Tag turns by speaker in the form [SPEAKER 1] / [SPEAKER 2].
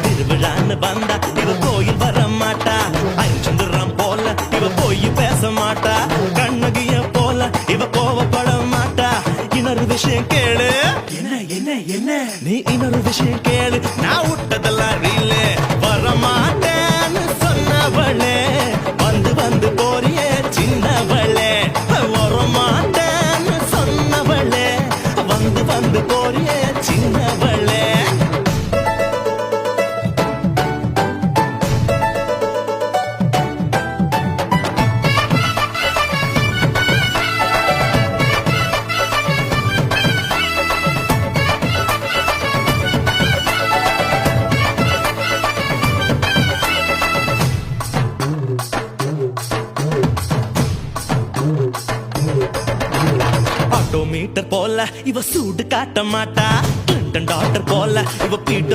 [SPEAKER 1] திருவிழான்னு வந்தா இவ கோயில் வர மாட்டா அரிச்சந்திரம் போல இவ போய் பேச மாட்டா கண்ணகிய போல இவ கோவப்பட மாட்டா இன்னொரு விஷயம் கேளு
[SPEAKER 2] என்ன என்ன என்ன
[SPEAKER 1] நீ இன்னொரு விஷயம் கேளு நான் விட்டதெல்லாம் ரீலு வர மாட்டேன்னு சொன்னவளே வந்து வந்து போறியே சின்னவளே வர மாட்டேன்னு சொன்னவளே வந்து வந்து போறியே சின்னவளே ஆட்டோமீட்டர் போல இவ சூடு காட்ட மாட்டா டாக்டர் போல இவ பீட்ட